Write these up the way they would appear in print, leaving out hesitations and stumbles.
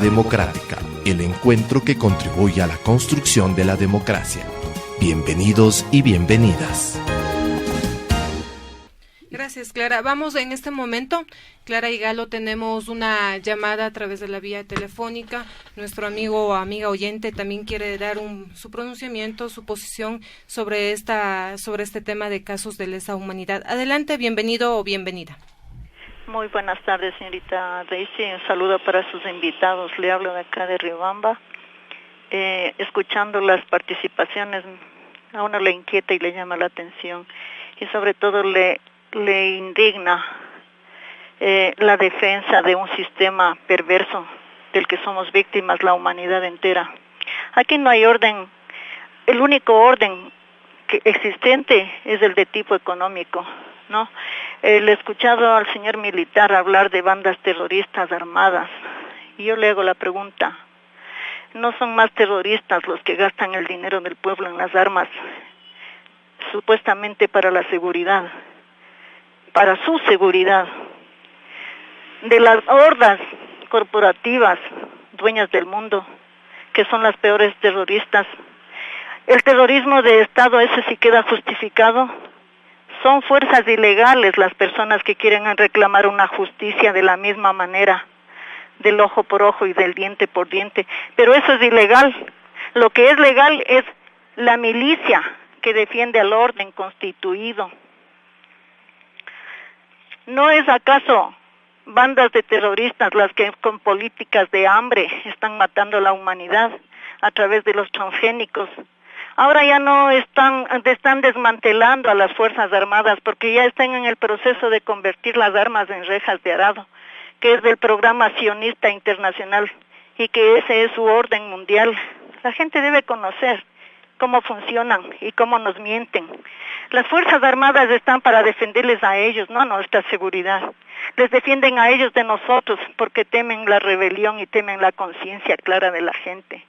Democrática, el encuentro que contribuye a la construcción de la democracia. Bienvenidos y bienvenidas. Gracias, Clara. Vamos en este momento, Clara y Galo, tenemos una llamada a través de la vía telefónica. Nuestro amigo o amiga oyente también quiere dar su pronunciamiento, su posición sobre este tema de casos de lesa humanidad. Adelante, bienvenido o bienvenida. Muy buenas tardes, señorita Daisy. Un saludo para sus invitados. Le hablo de acá de Riobamba. Escuchando las participaciones, a uno le inquieta y le llama la atención. Y sobre todo le indigna la defensa de un sistema perverso del que somos víctimas la humanidad entera. Aquí no hay orden. El único orden existente es el de tipo económico, ¿no? Le he escuchado al señor militar hablar de bandas terroristas armadas y yo le hago la pregunta, ¿no son más terroristas los que gastan el dinero del pueblo en las armas supuestamente para la seguridad, para su seguridad, de las hordas corporativas dueñas del mundo, que son las peores terroristas? El terrorismo de Estado, ese sí queda justificado. Son fuerzas ilegales las personas que quieren reclamar una justicia de la misma manera, del ojo por ojo y del diente por diente, pero eso es ilegal. Lo que es legal es la milicia que defiende al orden constituido. ¿No es acaso bandas de terroristas las que con políticas de hambre están matando a la humanidad a través de los transgénicos? Ahora ya no están desmantelando a las Fuerzas Armadas porque ya están en el proceso de convertir las armas en rejas de arado, que es del programa sionista internacional y que ese es su orden mundial. La gente debe conocer cómo funcionan y cómo nos mienten. Las Fuerzas Armadas están para defenderles a ellos, no a nuestra seguridad. Les defienden a ellos de nosotros porque temen la rebelión y temen la conciencia clara de la gente.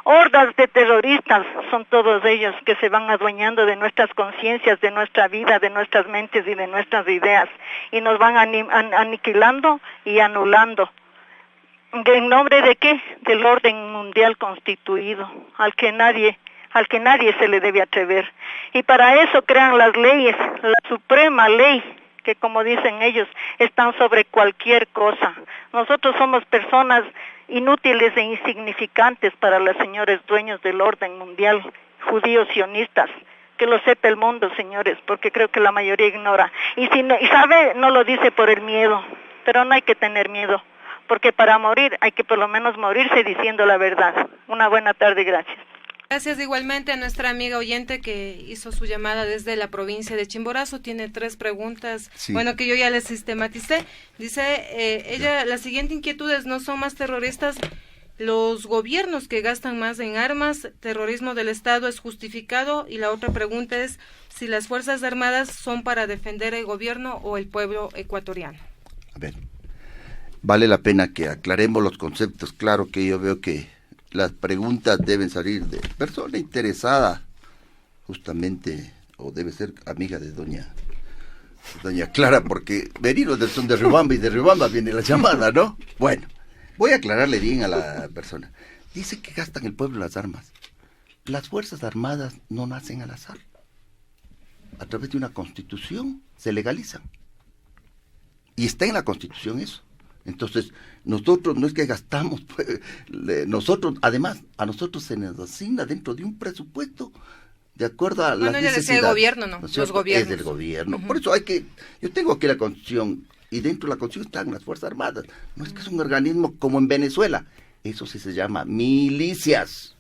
Hordas de terroristas son todos ellos que se van adueñando de nuestras conciencias, de nuestra vida, de nuestras mentes y de nuestras ideas y nos van aniquilando y anulando. ¿En nombre de qué? Del orden mundial constituido, al que nadie se le debe atrever. Y para eso crean las leyes, la suprema ley, que como dicen ellos, están sobre cualquier cosa. Nosotros somos personas inútiles e insignificantes para los señores dueños del orden mundial, judíos sionistas. Que lo sepa el mundo, señores, porque creo que la mayoría ignora. Y sabe, no lo dice por el miedo, pero no hay que tener miedo, porque para morir hay que por lo menos morirse diciendo la verdad. Una buena tarde, gracias. Gracias igualmente a nuestra amiga oyente que hizo su llamada desde la provincia de Chimborazo. Tiene 3 preguntas, sí. Bueno, que yo ya les sistematicé. Dice, ella, la siguiente inquietud es, ¿no son más terroristas los gobiernos que gastan más en armas? ¿Terrorismo del Estado es justificado? Y la otra pregunta es, si las Fuerzas Armadas son para defender el gobierno o el pueblo ecuatoriano. A ver, vale la pena que aclaremos los conceptos. Claro que yo veo que las preguntas deben salir de persona interesada, justamente, o debe ser amiga de doña Clara, porque venidos son de Riobamba y de Riobamba viene la llamada, ¿no? Bueno, voy a aclararle bien a la persona. Dice que gastan el pueblo las armas. Las Fuerzas Armadas no nacen al azar. A través de una constitución se legalizan. Y está en la constitución eso. Entonces, nosotros no es que gastamos, pues, nosotros, además, a nosotros se nos asigna dentro de un presupuesto de acuerdo a las necesidades. Decía el gobierno, ¿no? Los gobiernos. Es del gobierno. Por eso yo tengo aquí la Constitución, y dentro de la Constitución están las Fuerzas Armadas. No es que es un organismo como en Venezuela. Eso sí se llama milicias.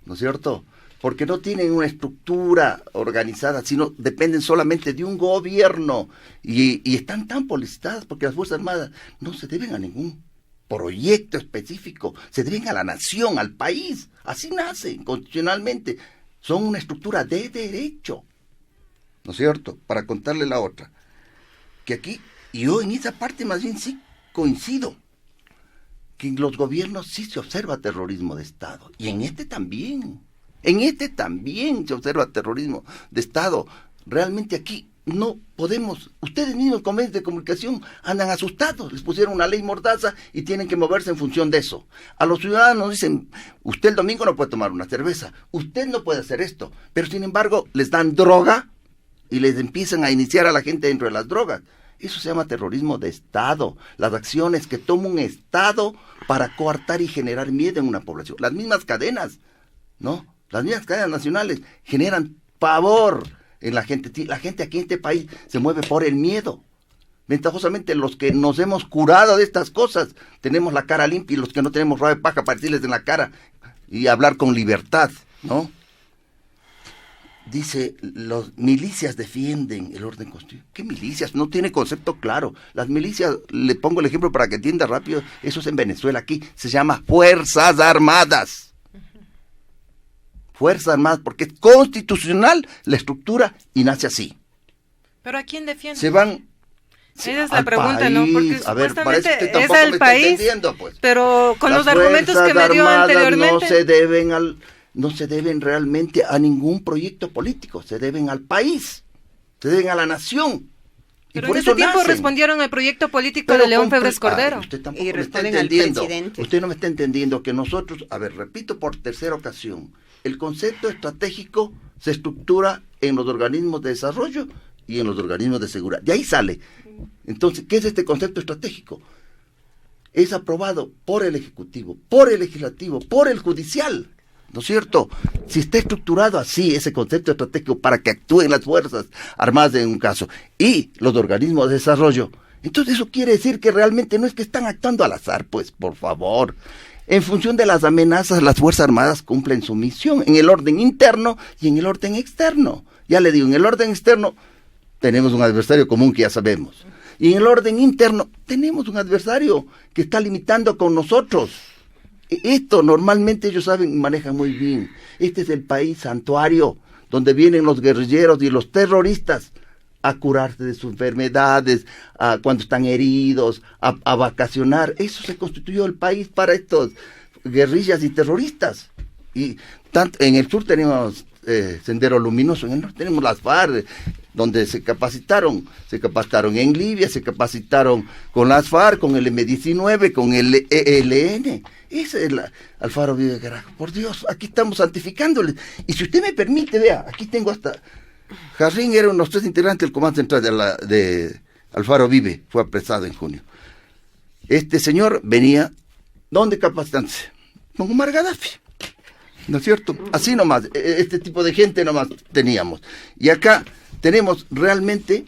¿No es cierto? Porque no tienen una estructura organizada, sino dependen solamente de un gobierno y están tan publicitadas porque las Fuerzas Armadas no se deben a ningún proyecto específico, se deben a la nación, al país, así nacen constitucionalmente, son una estructura de derecho, ¿no es cierto? Para contarle la otra, que aquí, y yo en esa parte más bien sí coincido, que en los gobiernos sí se observa terrorismo de Estado, y en este también se observa terrorismo de Estado. Realmente aquí no podemos, ustedes mismos con medios de comunicación andan asustados, les pusieron una ley mordaza y tienen que moverse en función de eso. A los ciudadanos dicen, usted el domingo no puede tomar una cerveza, usted no puede hacer esto, pero sin embargo les dan droga y les empiezan a iniciar a la gente dentro de las drogas. Eso se llama terrorismo de Estado, las acciones que toma un Estado para coartar y generar miedo en una población. Las mismas cadenas, ¿no? Las mismas cadenas nacionales generan pavor en la gente. La gente aquí en este país se mueve por el miedo. Ventajosamente los que nos hemos curado de estas cosas tenemos la cara limpia, y los que no tenemos rabo de paja para decirles en la cara y hablar con libertad, ¿no? Dice, los milicias defienden el orden constitucional. ¿Qué milicias? No tiene concepto claro. Las milicias, le pongo el ejemplo para que entienda rápido, eso es en Venezuela, aquí se llama Fuerzas Armadas. Fuerzas Armadas, porque es constitucional la estructura y nace así. ¿Pero a quién defiende? Se van esa es la pregunta, país, ¿no? Porque supuestamente es el país, pues. Pero con los argumentos que me dio anteriormente... No se deben realmente a ningún proyecto político, se deben al país, se deben a la nación. Pero en ese tiempo respondieron al proyecto político de León Febres Cordero. Usted tampoco me está entendiendo. Usted no me está entendiendo que nosotros, repito por tercera ocasión, el concepto estratégico se estructura en los organismos de desarrollo y en los organismos de seguridad. De ahí sale. Entonces, ¿qué es este concepto estratégico? Es aprobado por el Ejecutivo, por el Legislativo, por el Judicial. ¿No es cierto? Si está estructurado así ese concepto estratégico para que actúen las Fuerzas Armadas en un caso y los organismos de desarrollo, entonces eso quiere decir que realmente no es que están actuando al azar, pues, por favor. En función de las amenazas, las Fuerzas Armadas cumplen su misión en el orden interno y en el orden externo. Ya le digo, en el orden externo tenemos un adversario común que ya sabemos. Y en el orden interno tenemos un adversario que está limitando con nosotros. Esto normalmente ellos saben y manejan muy bien. Este es el país santuario donde vienen los guerrilleros y los terroristas a curarse de sus enfermedades, cuando están heridos, a vacacionar. Eso se constituyó el país para estos guerrillas y terroristas. Y tanto en el sur tenemos Sendero Luminoso, en el norte tenemos las FARC, donde se capacitaron en Libia, se capacitaron con las FARC, con el M-19, con el ELN. Ese es Alfaro Vive Carajo. Por Dios, aquí estamos santificándoles. Y si usted me permite, vea, aquí tengo hasta... Jarrín era uno de los 3 integrantes del comando central de Alfaro Vive, fue apresado en junio. Este señor venía, ¿dónde capacitándose? Con Omar Gaddafi. ¿No es cierto? Así nomás, este tipo de gente nomás teníamos. Y acá tenemos realmente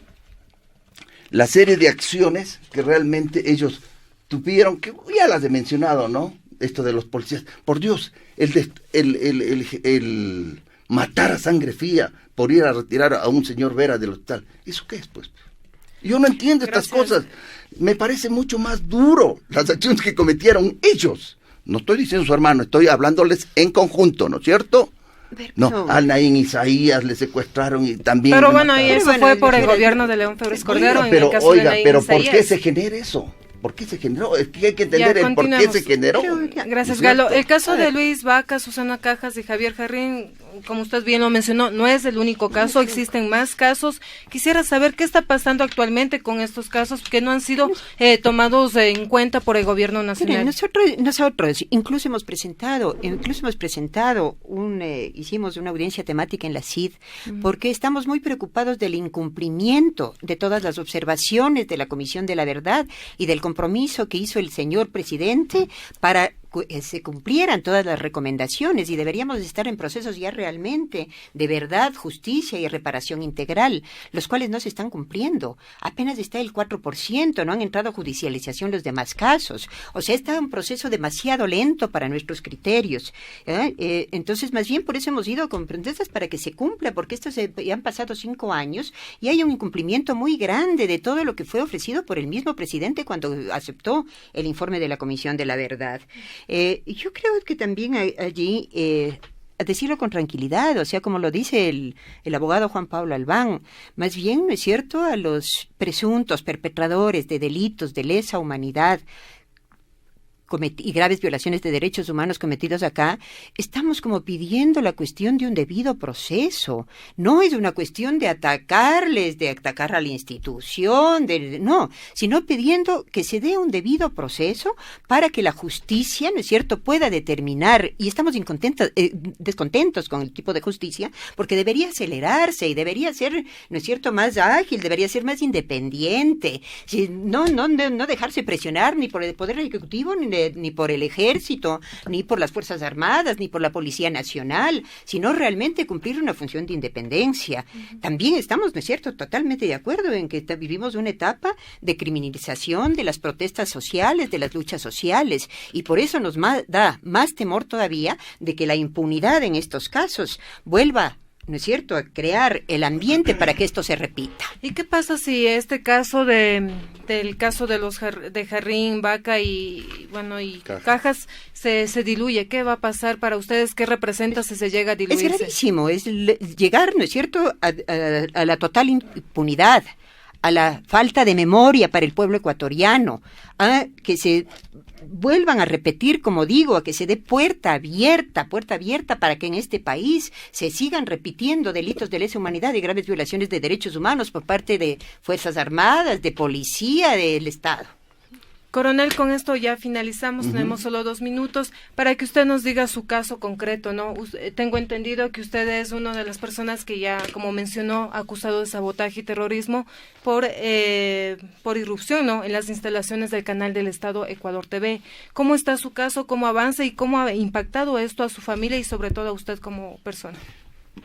la serie de acciones que realmente ellos tuvieron, que ya las he mencionado, ¿no? Esto de los policías. Por Dios, el matar a sangre fría por ir a retirar a un señor Vera del hospital. ¿Eso qué es, pues? Yo no entiendo estas cosas. Me parece mucho más duro las acciones que cometieron ellos. No estoy diciendo su hermano, estoy hablándoles en conjunto, ¿no es cierto? No, al Naín Isaías le secuestraron y también... Pero bueno, y eso fue por el gobierno de León Febres Cordero. Pero ¿por qué se genera eso? ¿Por qué se generó? Es que hay que entender el por qué se generó. Gracias, Galo. El caso de Luis Vaca, Susana Cajas y Javier Jarrín, como usted bien lo mencionó, no es el único caso, existen más casos. Quisiera saber qué está pasando actualmente con estos casos que no han sido tomados en cuenta por el gobierno nacional. Mire, nosotros incluso hemos presentado hicimos una audiencia temática en la CID, porque estamos muy preocupados del incumplimiento de todas las observaciones de la Comisión de la Verdad y del compromiso que hizo el señor presidente para se cumplieran todas las recomendaciones, y deberíamos estar en procesos ya realmente de verdad, justicia y reparación integral, los cuales no se están cumpliendo. Apenas está el 4%, no han entrado a judicialización los demás casos. O sea, está un proceso demasiado lento para nuestros criterios. Entonces, más bien por eso hemos ido con protestas para que se cumpla, porque ya han pasado 5 años y hay un incumplimiento muy grande de todo lo que fue ofrecido por el mismo presidente cuando aceptó el informe de la Comisión de la Verdad. Yo creo que también allí, a decirlo con tranquilidad, o sea, como lo dice el abogado Juan Pablo Albán, más bien, ¿no es cierto?, a los presuntos perpetradores de delitos de lesa humanidad, y graves violaciones de derechos humanos cometidos acá, estamos como pidiendo la cuestión de un debido proceso. No es una cuestión de atacarles, de atacar a la institución, no, sino pidiendo que se dé un debido proceso para que la justicia, ¿no es cierto?, pueda determinar, y estamos descontentos con el tipo de justicia, porque debería acelerarse y debería ser, ¿no es cierto?, más ágil, debería ser más independiente, no dejarse presionar ni por el Poder Ejecutivo, ni por el Ejército, ni por las Fuerzas Armadas, ni por la Policía Nacional, sino realmente cumplir una función de independencia. También estamos, ¿no es cierto?, totalmente de acuerdo en que vivimos una etapa de criminalización de las protestas sociales, de las luchas sociales, y por eso nos da más temor todavía de que la impunidad en estos casos vuelva, ¿no es cierto?, a crear el ambiente para que esto se repita. ¿Y qué pasa si este caso del caso de Jarrín, Vaca y Cajas se diluye? ¿Qué va a pasar para ustedes? ¿Qué representa si se llega a diluirse? Es gravísimo, es llegar, ¿no es cierto?, a la total impunidad, a la falta de memoria para el pueblo ecuatoriano, a que se vuelvan a repetir, como digo, a que se dé puerta abierta para que en este país se sigan repitiendo delitos de lesa humanidad y graves violaciones de derechos humanos por parte de Fuerzas Armadas, de policía, del Estado. Coronel, con esto ya finalizamos, tenemos solo 2 minutos para que usted nos diga su caso concreto, ¿no? Tengo entendido que usted es una de las personas que ya, como mencionó, acusado de sabotaje y terrorismo por irrupción, ¿no?, en las instalaciones del canal del Estado Ecuador TV. ¿Cómo está su caso, cómo avanza y cómo ha impactado esto a su familia y sobre todo a usted como persona?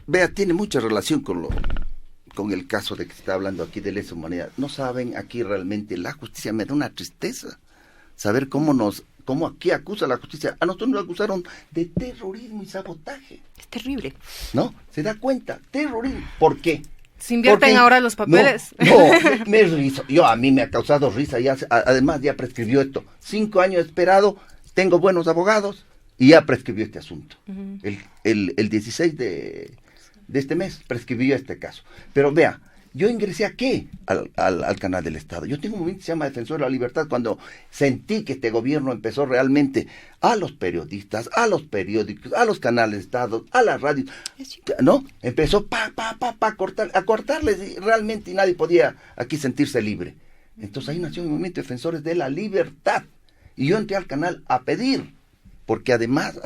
Vea, tiene mucha relación con el caso de que se está hablando aquí de lesa humanidad. No saben aquí realmente la justicia, me da una tristeza saber cómo aquí acusa la justicia. A nosotros nos acusaron de terrorismo y sabotaje. Es terrible. ¿No? ¿Se da cuenta? Terrorismo. ¿Por qué? ¿Se invierten ahora los papeles? No, me risa. A mí me ha causado risa. Además ya prescribió esto. 5 años esperado, tengo buenos abogados y ya prescribió este asunto. El 16 de este mes prescribió este caso. Pero vea, yo ingresé aquí al canal del Estado. Yo tengo un movimiento que se llama Defensor de la Libertad cuando sentí que este gobierno empezó realmente a los periodistas, a los periódicos, a los canales de Estado, a la radio, ¿no? Empezó a cortarles y realmente nadie podía aquí sentirse libre. Entonces ahí nació mi movimiento Defensores de la Libertad. Y yo entré al canal a pedir, porque además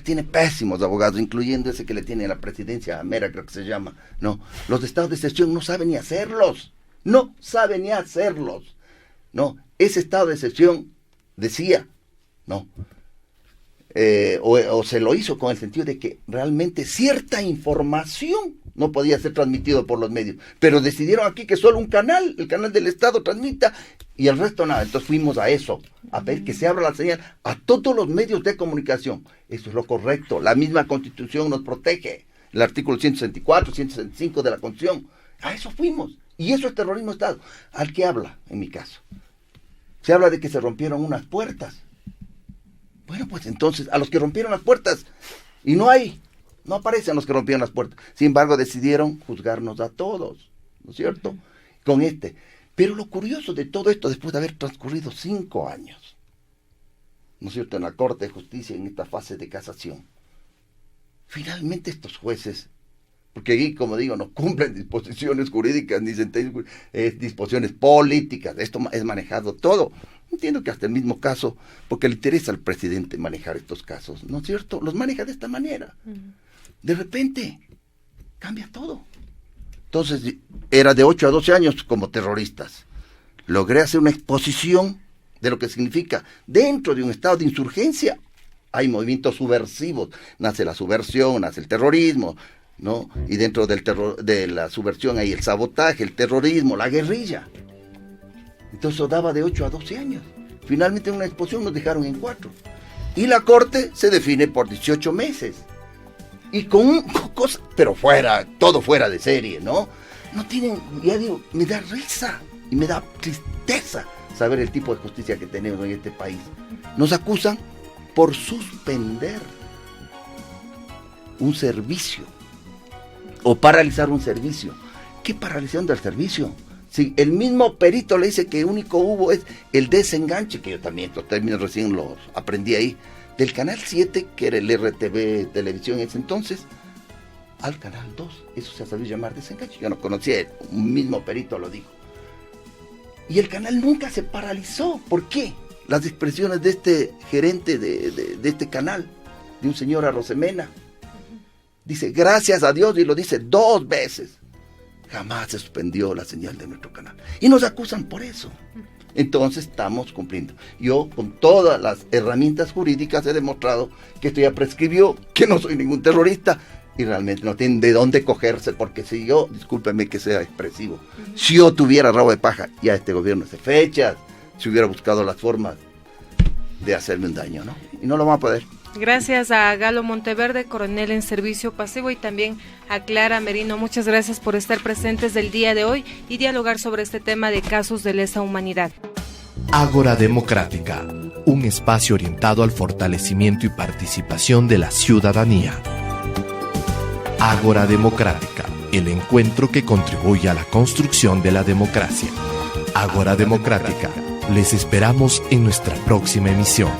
tiene pésimos abogados, incluyendo ese que le tiene a la presidencia, a Mera creo que se llama, no, los de estado de excepción no saben ni hacerlos, no, ese estado de excepción decía, no, o se lo hizo con el sentido de que realmente cierta información no podía ser transmitido por los medios, pero decidieron aquí que solo el canal del Estado transmita y el resto nada. Entonces fuimos a eso, a ver que se abra la señal a todos los medios de comunicación. Eso es lo correcto, la misma Constitución nos protege, el artículo 164, 165 de la Constitución, a eso fuimos, y eso es terrorismo de Estado. ¿Al que habla, en mi caso? Se habla de que se rompieron unas puertas. Bueno, pues entonces, a los que rompieron las puertas, y no aparecen los que rompieron las puertas. Sin embargo, decidieron juzgarnos a todos, ¿no es cierto? Con Pero lo curioso de todo esto, después de haber transcurrido 5 años, ¿no es cierto?, en la Corte de Justicia, en esta fase de casación, finalmente estos jueces, porque aquí, como digo, no cumplen disposiciones jurídicas ni sentencias, disposiciones políticas, esto es manejado todo. Entiendo que hasta el mismo caso, porque le interesa al presidente manejar estos casos, ¿no es cierto?, los maneja de esta manera. De repente, cambia todo. Entonces, era de 8 a 12 años como terroristas. Logré hacer una exposición de lo que significa. Dentro de un estado de insurgencia hay movimientos subversivos. Nace la subversión, nace el terrorismo, ¿no? Y dentro de la subversión hay el sabotaje, el terrorismo, la guerrilla. Entonces eso daba de 8 a 12 años. Finalmente en una exposición nos dejaron en 4. Y la corte se define por 18 meses. Y con cosas, pero todo fuera de serie, ¿no? No tienen, ya digo, me da risa y me da tristeza saber el tipo de justicia que tenemos en este país. Nos acusan por suspender un servicio o paralizar un servicio. ¿Qué paralización del servicio? Si el mismo perito le dice que único hubo es el desenganche, que yo también estos términos recién los aprendí ahí, del Canal 7, que era el RTV Televisión en ese entonces, al Canal 2. Eso se ha sabido llamar desenganche. Yo no conocía, un mismo perito lo dijo. Y el canal nunca se paralizó. ¿Por qué? Las expresiones de este gerente de este canal, de un señor Arrosemena, dice, gracias a Dios, y lo dice 2 veces. Jamás se suspendió la señal de nuestro canal. Y nos acusan por eso. Entonces estamos cumpliendo. Yo con todas las herramientas jurídicas he demostrado que esto ya prescribió, que no soy ningún terrorista, y realmente no tienen de dónde cogerse, porque si yo, discúlpeme que sea expresivo, si yo tuviera rabo de paja, ya este gobierno hace fechas, si hubiera buscado las formas de hacerme un daño, ¿no? Y no lo va a poder. Gracias a Galo Monteverde, coronel en servicio pasivo, y también a Clara Merino. Muchas gracias por estar presentes del día de hoy y dialogar sobre este tema de casos de lesa humanidad. Ágora Democrática, un espacio orientado al fortalecimiento y participación de la ciudadanía. Ágora Democrática, el encuentro que contribuye a la construcción de la democracia. Ágora Democrática, les esperamos en nuestra próxima emisión.